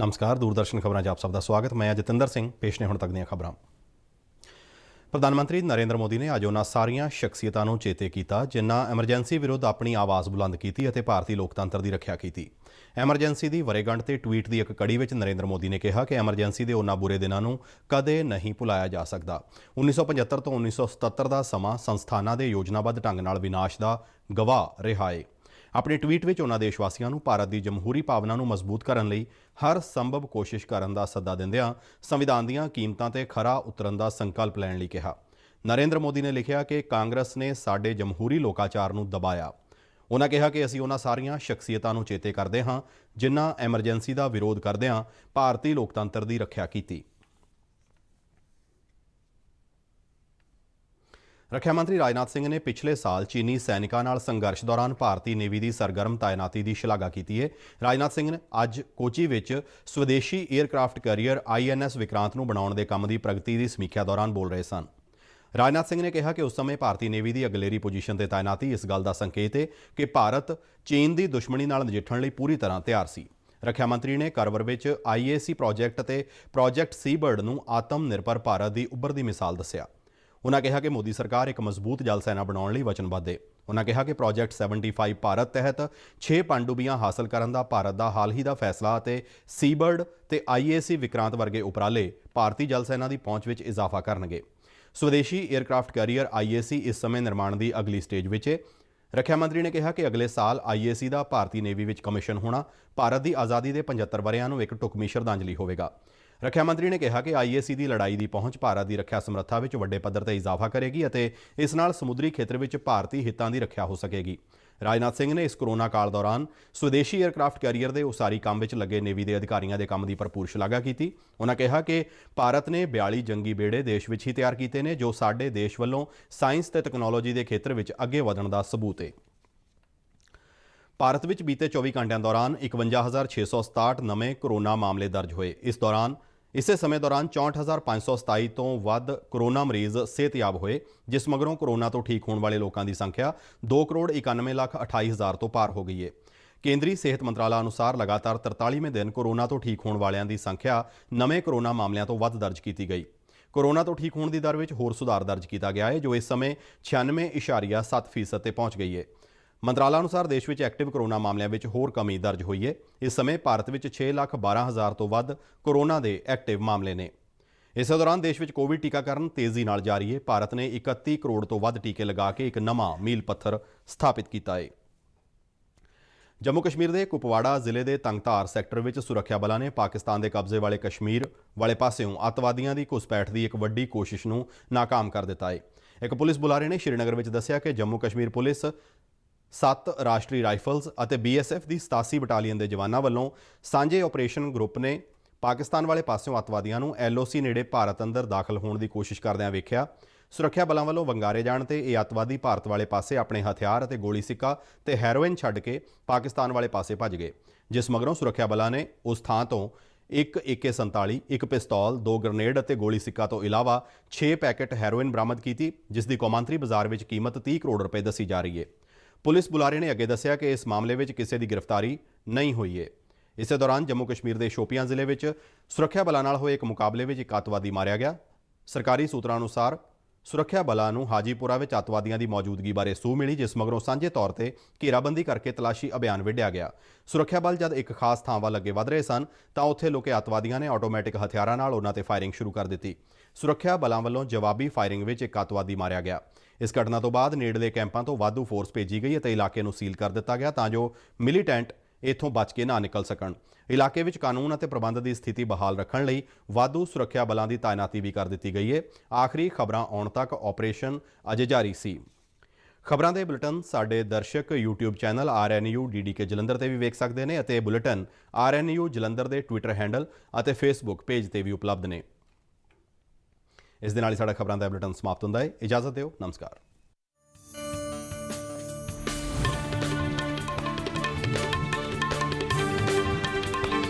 नमस्कार, दूरदर्शन खबरां 'ਚ ਆਪ ਸਭ ਦਾ ਸਵਾਗਤ। ਮੈਂ ਜਤਿੰਦਰ ਸਿੰਘ। ਪੇਸ਼ ਨੇ ਹੁਣ ਤੱਕ ਦੀਆਂ ਖਬਰਾਂ। ਪ੍ਰਧਾਨ ਮੰਤਰੀ ਨਰਿੰਦਰ ਮੋਦੀ ਨੇ ਅੱਜ ਉਹਨਾਂ ਸਾਰੀਆਂ ਸ਼ਖਸੀਅਤਾਂ ਨੂੰ ਚੇਤੇ ਕੀਤਾ ਜਿਨ੍ਹਾਂ ਐਮਰਜੈਂਸੀ ਵਿਰੁੱਧ ਆਪਣੀ ਆਵਾਜ਼ ਬੁਲੰਦ ਕੀਤੀ ਅਤੇ ਭਾਰਤੀ ਲੋਕਤੰਤਰ ਦੀ ਰੱਖਿਆ ਕੀਤੀ। ਐਮਰਜੈਂਸੀ ਦੀ ਵਰ੍ਹੇਗੰਢ ਤੇ ਟਵੀਟ ਦੀ ਇੱਕ ਕੜੀ ਵਿੱਚ ਨਰਿੰਦਰ ਮੋਦੀ ਨੇ ਕਿਹਾ ਕਿ ਐਮਰਜੈਂਸੀ ਦੇ ਉਹਨਾਂ ਬੁਰੇ ਦਿਨਾਂ ਨੂੰ ਕਦੇ ਨਹੀਂ ਭੁਲਾਇਆ ਜਾ ਸਕਦਾ। 1975 ਤੋਂ 1977 ਦਾ ਸਮਾਂ ਸੰਸਥਾਨਾਂ ਦੇ ਯੋਜਨਾਬੱਧ ਢੰਗ ਨਾਲ ਵਿਨਾਸ਼ ਦਾ ਗਵਾਹ ਰਿਹਾ ਹੈ। ਆਪਣੇ ਟਵੀਟ ਵਿੱਚ ਉਹਨਾਂ ਦੇਸ਼ ਵਾਸੀਆਂ ਨੂੰ ਭਾਰਤ ਦੀ ਜਮਹੂਰੀ ਭਾਵਨਾ ਨੂੰ ਮਜ਼ਬੂਤ ਕਰਨ ਲਈ ਹਰ ਸੰਭਵ ਕੋਸ਼ਿਸ਼ ਕਰਨ ਦਾ ਸੱਦਾ ਦਿੰਦਿਆਂ ਸੰਵਿਧਾਨ ਦੀਆਂ ਕੀਮਤਾਂ ਤੇ ਖਰਾ ਉਤਰਨ ਦਾ ਸੰਕਲਪ ਲੈਣ ਲਈ ਕਿਹਾ। ਨਰਿੰਦਰ ਮੋਦੀ ਨੇ ਲਿਖਿਆ ਕਿ ਕਾਂਗਰਸ ਨੇ ਸਾਡੇ ਜਮਹੂਰੀ ਲੋਕਾਚਾਰ ਨੂੰ ਦਬਾਇਆ। ਉਹਨਾਂ ਕਿਹਾ ਕਿ ਅਸੀਂ ਉਹਨਾਂ ਸਾਰੀਆਂ ਸ਼ਖਸੀਅਤਾਂ ਨੂੰ ਚੇਤੇ ਕਰਦੇ ਹਾਂ ਜਿਨ੍ਹਾਂ ਐਮਰਜੈਂਸੀ ਦਾ ਵਿਰੋਧ ਕਰਦਿਆਂ ਭਾਰਤੀ ਲੋਕਤੰਤਰ ਦੀ ਰੱਖਿਆ ਕੀਤੀ। ਰੱਖਿਆ ਮੰਤਰੀ ਰਾਜਨਾਥ ਸਿੰਘ ਨੇ ਪਿਛਲੇ ਸਾਲ ਚੀਨੀ ਸੈਨਿਕਾਂ ਨਾਲ ਸੰਘਰਸ਼ ਦੌਰਾਨ ਭਾਰਤੀ ਨੇਵੀ ਦੀ ਸਰਗਰਮ ਤਾਇਨਾਤੀ ਦੀ ਸ਼ਲਾਘਾ ਕੀਤੀ ਹੈ। ਰਾਜਨਾਥ ਸਿੰਘ ਨੇ ਅੱਜ ਕੋਚੀ ਵਿੱਚ ਸਵਦੇਸ਼ੀ ਏਅਰਕ੍ਰਾਫਟ ਕੈਰੀਅਰ INS ਵਿਕਰਾਂਤ ਨੂੰ ਬਣਾਉਣ ਦੇ ਕੰਮ ਦੀ ਪ੍ਰਗਤੀ ਦੀ ਸਮੀਖਿਆ ਦੌਰਾਨ ਬੋਲ ਰਹੇ ਸਨ। ਰਾਜਨਾਥ ਸਿੰਘ ਨੇ ਕਿਹਾ ਕਿ ਉਸ ਸਮੇਂ ਭਾਰਤੀ ਨੇਵੀ ਦੀ ਅਗਲੇਰੀ ਪੋਜੀਸ਼ਨ ਤੇ ਤਾਇਨਾਤੀ ਇਸ ਗੱਲ ਦਾ ਸੰਕੇਤ ਹੈ ਕਿ ਭਾਰਤ ਚੀਨ ਦੀ ਦੁਸ਼ਮਣੀ ਨਾਲ ਨਜਿੱਠਣ ਲਈ ਪੂਰੀ ਤਰ੍ਹਾਂ ਤਿਆਰ ਸੀ। ਰੱਖਿਆ ਮੰਤਰੀ ਨੇ ਕਰਵਰ ਵਿੱਚ IAC ਪ੍ਰੋਜੈਕਟ ਅਤੇ ਪ੍ਰੋਜੈਕਟ ਸੀਬਰਡ ਨੂੰ ਆਤਮ ਨਿਰਭਰ ਭਾਰਤ ਦੀ ਉੱਭਰਦੀ ਮਿਸਾਲ ਦੱਸਿਆ। ਉਨ੍ਹਾਂ ਕਿਹਾ ਕਿ ਮੋਦੀ ਸਰਕਾਰ ਇੱਕ ਮਜ਼ਬੂਤ ਜਲ ਸੈਨਾ ਬਣਾਉਣ ਲਈ ਵਚਨਬੱਧ ਹੈ। ਉਨ੍ਹਾਂ ਕਿਹਾ ਕਿ ਪ੍ਰੋਜੈਕਟ 75 ਭਾਰਤ ਤਹਿਤ 6 ਪਣਡੁੱਬੀਆਂ ਹਾਸਲ ਕਰਨ ਦਾ ਭਾਰਤ ਦਾ ਹਾਲ ਹੀ ਦਾ ਫੈਸਲਾ ਅਤੇ ਸੀਬਰਡ ਤੇ IAC ਵਿਕਰਾਂਤ ਵਰਗੇ ਉਪਰਾਲੇ ਭਾਰਤੀ ਜਲ ਸੈਨਾ ਦੀ ਪਹੁੰਚ ਵਿੱਚ ਇਜ਼ਾਫਾ ਕਰਨਗੇ। ਸਵਦੇਸ਼ੀ ਏਅਰਕ੍ਰਾਫਟ ਕੈਰੀਅਰ IAC ਇਸ ਸਮੇਂ ਨਿਰਮਾਣ ਦੀ ਅਗਲੀ ਸਟੇਜ ਵਿੱਚ ਹੈ। ਰੱਖਿਆ ਮੰਤਰੀ ਨੇ ਕਿਹਾ ਕਿ ਅਗਲੇ ਸਾਲ IAC ਦਾ ਭਾਰਤੀ ਨੇਵੀ ਵਿੱਚ ਕਮਿਸ਼ਨ ਹੋਣਾ ਭਾਰਤ ਦੀ ਆਜ਼ਾਦੀ ਦੇ 75 ਵਰ੍ਹਿਆਂ ਨੂੰ ਇੱਕ ਢੁਕਵੀਂ ਸ਼ਰਧਾਂਜਲੀ ਹੋਵੇਗਾ। ਰੱਖਿਆ ਮੰਤਰੀ ਨੇ ਕਿਹਾ ਕਿ IAC ਦੀ ਲੜਾਈ ਦੀ ਪਹੁੰਚ ਭਾਰਤ ਦੀ ਰੱਖਿਆ ਸਮਰੱਥਾ ਵਿੱਚ ਵੱਡੇ ਪੱਧਰ ਤੇ ਇਜ਼ਾਫਾ ਕਰੇਗੀ ਅਤੇ ਇਸ ਨਾਲ ਸਮੁੰਦਰੀ ਖੇਤਰ ਵਿੱਚ ਭਾਰਤੀ ਹਿੱਤਾਂ ਦੀ ਰੱਖਿਆ ਹੋ ਸਕੇਗੀ। ਰਾਜਨਾਥ ਸਿੰਘ ਨੇ ਇਸ ਕੋਰੋਨਾ ਕਾਲ ਦੌਰਾਨ ਸਵਦੇਸ਼ੀ ਏਅਰਕ੍ਰਾਫਟ ਕੈਰੀਅਰ ਦੇ ਉਸਾਰੀ ਕੰਮ ਵਿੱਚ ਲੱਗੇ ਨੇਵੀ ਦੇ ਅਧਿਕਾਰੀਆਂ ਦੇ ਕੰਮ ਦੀ ਭਰਪੂਰ ਸ਼ਲਾਘਾ ਕੀਤੀ। ਉਨ੍ਹਾਂ ਕਿਹਾ ਕਿ ਭਾਰਤ ਨੇ 42 ਜੰਗੀ ਬੇੜੇ ਦੇਸ਼ ਵਿੱਚ ਹੀ ਤਿਆਰ ਕੀਤੇ ਨੇ ਜੋ ਸਾਡੇ ਦੇਸ਼ ਵੱਲੋਂ ਸਾਇੰਸ ਤੇ ਤਕਨਾਲੋਜੀ ਦੇ ਖੇਤਰ ਵਿੱਚ ਅੱਗੇ ਵਧਣ ਦਾ ਸਬੂਤ ਹੈ। ਭਾਰਤ ਵਿੱਚ ਬੀਤੇ 24 ਘੰਟਿਆਂ ਦੌਰਾਨ 51,667 ਨਵੇਂ ਕੋਰੋਨਾ ਮਾਮਲੇ ਦਰਜ ਹੋਏ। ਇਸੇ ਸਮੇਂ ਦੌਰਾਨ 64,527 ਤੋਂ ਵੱਧ ਕੋਰੋਨਾ ਮਰੀਜ਼ ਸਿਹਤਯਾਬ ਹੋਏ, ਜਿਸ ਮਗਰੋਂ ਕੋਰੋਨਾ ਤੋਂ ਠੀਕ ਹੋਣ ਵਾਲੇ ਲੋਕਾਂ ਦੀ ਸੰਖਿਆ 2,91,28,000 ਤੋਂ ਪਾਰ ਹੋ ਗਈ ਹੈ। ਕੇਂਦਰੀ ਸਿਹਤ ਮੰਤਰਾਲਾ ਅਨੁਸਾਰ ਲਗਾਤਾਰ 43ਵੇਂ ਦਿਨ ਕੋਰੋਨਾ ਤੋਂ ਠੀਕ ਹੋਣ ਵਾਲਿਆਂ ਦੀ ਸੰਖਿਆ ਨਵੇਂ ਕੋਰੋਨਾ ਮਾਮਲਿਆਂ ਤੋਂ ਵੱਧ ਦਰਜ ਕੀਤੀ ਗਈ। ਕੋਰੋਨਾ ਤੋਂ ਠੀਕ ਹੋਣ ਦੀ ਦਰ ਵਿੱਚ ਹੋਰ ਸੁਧਾਰ ਦਰਜ ਕੀਤਾ ਗਿਆ ਹੈ ਜੋ ਇਸ ਸਮੇਂ 96.7% ਤੇ ਪਹੁੰਚ ਗਈ ਹੈ। ਮੰਤਰਾਲਾ ਅਨੁਸਾਰ ਦੇਸ਼ ਵਿੱਚ ਐਕਟਿਵ ਕੋਰੋਨਾ ਮਾਮਲਿਆਂ ਵਿੱਚ ਹੋਰ ਕਮੀ ਦਰਜ ਹੋਈ ਹੈ। ਇਸ ਸਮੇਂ ਭਾਰਤ ਵਿੱਚ 6,12,000 ਤੋਂ ਵੱਧ ਕੋਰੋਨਾ ਦੇ ਐਕਟਿਵ ਮਾਮਲੇ ਨੇ। ਇਸੇ ਦੌਰਾਨ ਦੇਸ਼ ਵਿੱਚ ਕੋਵਿਡ ਟੀਕਾਕਰਨ ਤੇਜ਼ੀ ਨਾਲ ਜਾਰੀ ਹੈ। ਭਾਰਤ ਨੇ 31 ਕਰੋੜ ਤੋਂ ਵੱਧ ਟੀਕੇ ਲਗਾ ਕੇ ਇੱਕ ਨਵਾਂ ਮੀਲ ਪੱਥਰ ਸਥਾਪਿਤ ਕੀਤਾ ਹੈ। ਜੰਮੂ ਕਸ਼ਮੀਰ ਦੇ ਕੁਪਵਾੜਾ ਜ਼ਿਲ੍ਹੇ ਦੇ ਤੰਗਧਾਰ ਸੈਕਟਰ ਵਿੱਚ ਸੁਰੱਖਿਆ ਬਲਾਂ ਨੇ ਪਾਕਿਸਤਾਨ ਦੇ ਕਬਜ਼ੇ ਵਾਲੇ ਕਸ਼ਮੀਰ ਵਾਲੇ ਪਾਸਿਓਂ ਅੱਤਵਾਦੀਆਂ ਦੀ ਘੁਸਪੈਠ ਦੀ ਇੱਕ ਵੱਡੀ ਕੋਸ਼ਿਸ਼ ਨੂੰ ਨਾਕਾਮ ਕਰ ਦਿੱਤਾ ਹੈ। ਇੱਕ ਪੁਲਿਸ ਬੁਲਾਰੇ ਨੇ ਸ਼੍ਰੀਨਗਰ ਵਿੱਚ ਦੱਸਿਆ ਕਿ ਜੰਮੂ ਕਸ਼ਮੀਰ ਪੁਲਿਸ 7 ਰਾਸ਼ਟਰੀ ਰਾਈਫਲਸ ਅਤੇ BSF ਦੀ 87 ਬਟਾਲੀਅਨ ਦੇ ਜਵਾਨਾਂ ਵੱਲੋਂ ਸਾਂਝੇ ਆਪਰੇਸ਼ਨ ਗਰੁੱਪ ਨੇ ਪਾਕਿਸਤਾਨ ਵਾਲੇ ਪਾਸਿਓਂ ਅੱਤਵਾਦੀਆਂ ਨੂੰ LOC ਨੇੜੇ ਭਾਰਤ ਅੰਦਰ ਦਾਖਲ ਹੋਣ ਦੀ ਕੋਸ਼ਿਸ਼ ਕਰਦਿਆਂ ਵੇਖਿਆ। ਸੁਰੱਖਿਆ ਬਲਾਂ ਵੱਲੋਂ ਵੰਗਾਰੇ ਜਾਣ ਤੇ ਇਹ ਅੱਤਵਾਦੀ ਭਾਰਤ ਵਾਲੇ ਪਾਸੇ ਆਪਣੇ ਹਥਿਆਰ ਅਤੇ ਗੋਲੀ ਸਿੱਕਾ ਤੇ ਹੈਰੋਇਨ ਛੱਡ ਕੇ ਪਾਕਿਸਤਾਨ ਵਾਲੇ ਪਾਸੇ ਭੱਜ ਗਏ, ਜਿਸ ਮਗਰੋਂ ਸੁਰੱਖਿਆ ਬਲਾਂ ਨੇ ਉਸ ਥਾਂ ਤੋਂ ਇੱਕ AK-47, ਇੱਕ ਪਿਸਤੌਲ, 2 ਗ੍ਰਨੇਡ ਅਤੇ ਗੋਲੀ ਸਿੱਕਾ ਤੋਂ ਇਲਾਵਾ 6 ਪੈਕੇਟ ਹੈਰੋਇਨ ਬਰਾਮਦ ਕੀਤੀ, ਜਿਸ ਦੀ ਕੌਮਾਂਤਰੀ ਬਾਜ਼ਾਰ ਵਿੱਚ ਕੀਮਤ 30 ਕਰੋੜ ਰੁਪਏ ਦੱਸੀ ਜਾ ਰਹੀ ਹੈ। ਪੁਲਿਸ ਬੁਲਾਰੇ ਨੇ ਅੱਗੇ ਦੱਸਿਆ ਕਿ ਇਸ ਮਾਮਲੇ ਵਿੱਚ ਕਿਸੇ ਦੀ ਗ੍ਰਿਫਤਾਰੀ ਨਹੀਂ ਹੋਈ ਹੈ। ਇਸੇ ਦੌਰਾਨ ਜੰਮੂ ਕਸ਼ਮੀਰ ਦੇ ਸ਼ੋਪੀਆਂ ਜ਼ਿਲ੍ਹੇ ਵਿੱਚ ਸੁਰੱਖਿਆ ਬਲਾਂ ਨਾਲ ਹੋਏ ਇੱਕ ਮੁਕਾਬਲੇ ਵਿੱਚ ਇੱਕ ਅੱਤਵਾਦੀ ਮਾਰਿਆ ਗਿਆ। ਸਰਕਾਰੀ ਸੂਤਰਾਂ ਅਨੁਸਾਰ ਸੁਰੱਖਿਆ ਬਲਾਂ ਨੂੰ ਹਾਜੀਪੁਰਾ ਵਿੱਚ ਅੱਤਵਾਦੀਆਂ ਦੀ ਮੌਜੂਦਗੀ ਬਾਰੇ ਸੂਹ ਮਿਲੀ, ਜਿਸ ਮਗਰੋਂ ਸਾਂਝੇ ਤੌਰ ਤੇ ਘੇਰਾਬੰਦੀ ਕਰਕੇ ਤਲਾਸ਼ੀ ਅਭਿਆਨ ਵਿੱਢਿਆ ਗਿਆ। ਸੁਰੱਖਿਆ ਬਲ ਜਦ ਇੱਕ ਖਾਸ ਥਾਂ ਵੱਲ ਅੱਗੇ ਵਧ ਰਹੇ ਸਨ ਤਾਂ ਉੱਥੇ ਲੁਕੇ ਅੱਤਵਾਦੀਆਂ ਨੇ ਆਟੋਮੈਟਿਕ ਹਥਿਆਰਾਂ ਨਾਲ ਉਹਨਾਂ ਤੇ ਫਾਇਰਿੰਗ ਸ਼ੁਰੂ ਕਰ ਦਿੱਤੀ। ਸੁਰੱਖਿਆ ਬਲਾਂ ਵੱਲੋਂ ਜਵਾਬੀ ਫਾਇਰਿੰਗ ਵਿੱਚ ਇੱਕ ਅੱਤਵਾਦੀ ਮਾਰਿਆ ਗਿਆ। ਇਸ ਘਟਨਾ ਤੋਂ ਬਾਅਦ ਨੇੜਲੇ ਕੈਂਪਾਂ ਤੋਂ ਵਾਧੂ ਫੋਰਸ ਭੇਜੀ ਗਈ ਅਤੇ ਇਲਾਕੇ ਨੂੰ ਸੀਲ ਕਰ ਦਿੱਤਾ ਗਿਆ ਤਾਂ ਜੋ ਮਿਲੀਟੈਂਟ ਇੱਥੋਂ ਬਚ ਕੇ ਨਾ ਨਿਕਲ ਸਕਣ। ਇਲਾਕੇ ਵਿੱਚ ਕਾਨੂੰਨ ਅਤੇ ਪ੍ਰਬੰਧ ਦੀ ਸਥਿਤੀ ਬਹਾਲ ਰੱਖਣ ਲਈ ਵਾਧੂ ਸੁਰੱਖਿਆ ਬਲਾਂ ਦੀ ਤਾਇਨਾਤੀ ਵੀ ਕਰ ਦਿੱਤੀ ਗਈ ਹੈ। ਆਖਰੀ ਖਬਰਾਂ ਆਉਣ ਤੱਕ ਆਪਰੇਸ਼ਨ ਅਜੇ ਜਾਰੀ ਸੀ। ਖਬਰਾਂ ਦੇ ਬੁਲੇਟਿਨ ਸਾਡੇ ਦਰਸ਼ਕ YouTube channel RNU DDK Jalandhar ਤੇ ਵੀ ਵੇਖ ਸਕਦੇ ਨੇ ਅਤੇ ਬੁਲੇਟਿਨ RNU ਜਲੰਧਰ ਦੇ ਟਵਿੱਟਰ ਹੈਂਡਲ ਅਤੇ Facebook ਪੇਜ ਤੇ ਵੀ ਉਪਲਬਧ ਨੇ। ਇਸ ਦੇ ਨਾਲ ਹੀ ਸਾਡਾ ਖਬਰਾਂ ਦਾ ਬੁਲੇਟਿਨ ਸਮਾਪਤ ਹੁੰਦਾ ਹੈ। ਇਜਾਜ਼ਤ ਦਿਓ। ਨਮਸਕਾਰ।